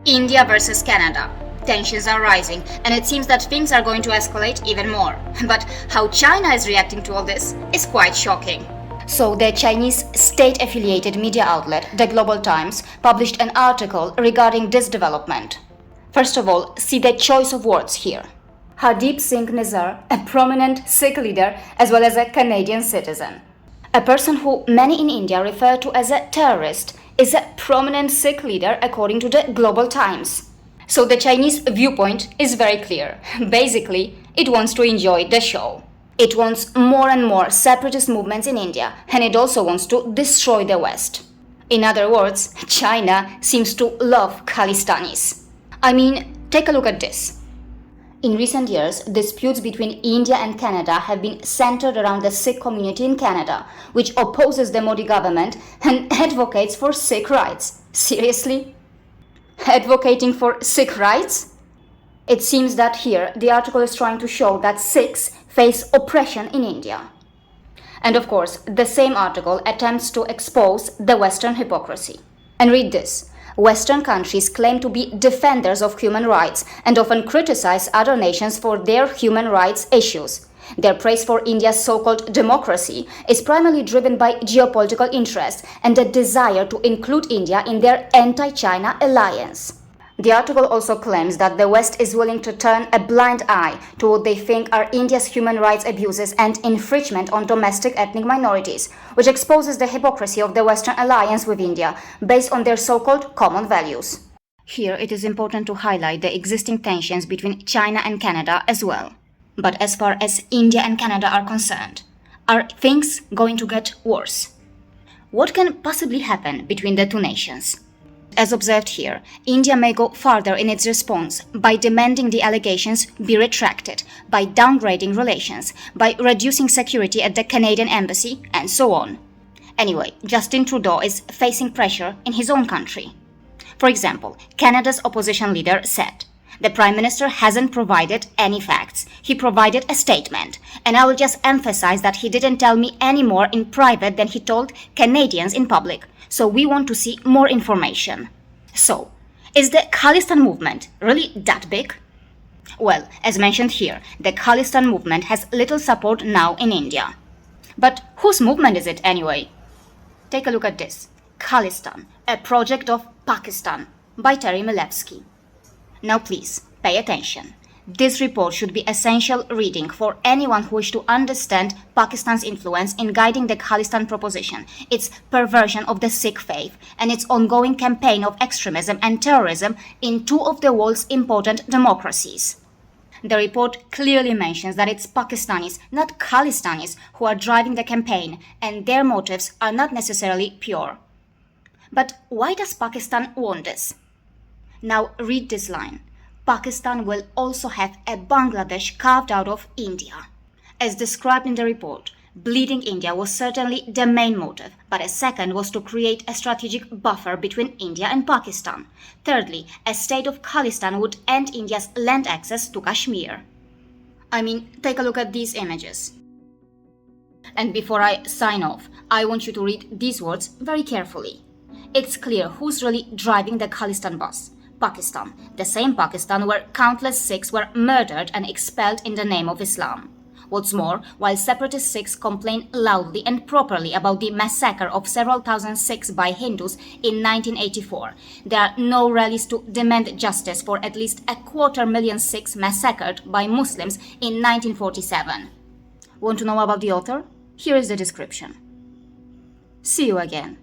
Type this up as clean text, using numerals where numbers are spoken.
India versus Canada. Tensions are rising, and it seems that things are going to escalate even more. But how China is reacting to all this is quite shocking. So, the Chinese state-affiliated media outlet, the Global Times, published an article regarding this development. First of all, see the choice of words here. Hardeep Singh Nizar, a prominent Sikh leader as well as a Canadian citizen. A person who many in India refer to as a terrorist is a prominent Sikh leader according to the Global Times. So the Chinese viewpoint is very clear. Basically, it wants to enjoy the show. It wants more and more separatist movements in India, and it also wants to destroy the West. In other words, China seems to love Khalistanis. I mean, take a look at this. In recent years, disputes between India and Canada have been centered around the Sikh community in Canada, which opposes the Modi government and advocates for Sikh rights. Seriously? Advocating for Sikh rights? It seems that here the article is trying to show that Sikhs face oppression in India. And of course, the same article attempts to expose the Western hypocrisy. And read this. Western countries claim to be defenders of human rights and often criticize other nations for their human rights issues. Their praise for India's so-called democracy is primarily driven by geopolitical interests and a desire to include India in their anti-China alliance. The article also claims that the West is willing to turn a blind eye to what they think are India's human rights abuses and infringement on domestic ethnic minorities, which exposes the hypocrisy of the Western alliance with India based on their so-called common values. Here it is important to highlight the existing tensions between China and Canada as well. But as far as India and Canada are concerned, are things going to get worse? What can possibly happen between the two nations? As observed here, India may go further in its response by demanding the allegations be retracted, by downgrading relations, by reducing security at the Canadian embassy, and so on. Anyway, Justin Trudeau is facing pressure in his own country. For example, Canada's opposition leader said, "The Prime Minister hasn't provided any facts. He provided a statement. And I will just emphasize that he didn't tell me any more in private than he told Canadians in public. So we want to see more information." So, is the Khalistan movement really that big? Well, as mentioned here, the Khalistan movement has little support now in India. But whose movement is it anyway? Take a look at this. Khalistan, a project of Pakistan, by Terry Milevsky. Now please, pay attention. This report should be essential reading for anyone who wishes to understand Pakistan's influence in guiding the Khalistan proposition, its perversion of the Sikh faith, and its ongoing campaign of extremism and terrorism in two of the world's important democracies. The report clearly mentions that it's Pakistanis, not Khalistanis, who are driving the campaign, and their motives are not necessarily pure. But why does Pakistan want this? Now read this line. Pakistan will also have a Bangladesh carved out of India. As described in the report, bleeding India was certainly the main motive, but a second was to create a strategic buffer between India and Pakistan. Thirdly, a state of Khalistan would end India's land access to Kashmir. I mean, take a look at these images. And before I sign off, I want you to read these words very carefully. It's clear who's really driving the Khalistan bus. Pakistan, the same Pakistan where countless Sikhs were murdered and expelled in the name of Islam. What's more, while separatist Sikhs complain loudly and properly about the massacre of several thousand Sikhs by Hindus in 1984, there are no rallies to demand justice for at least 250,000 Sikhs massacred by Muslims in 1947. Want to know about the author? Here is the description. See you again.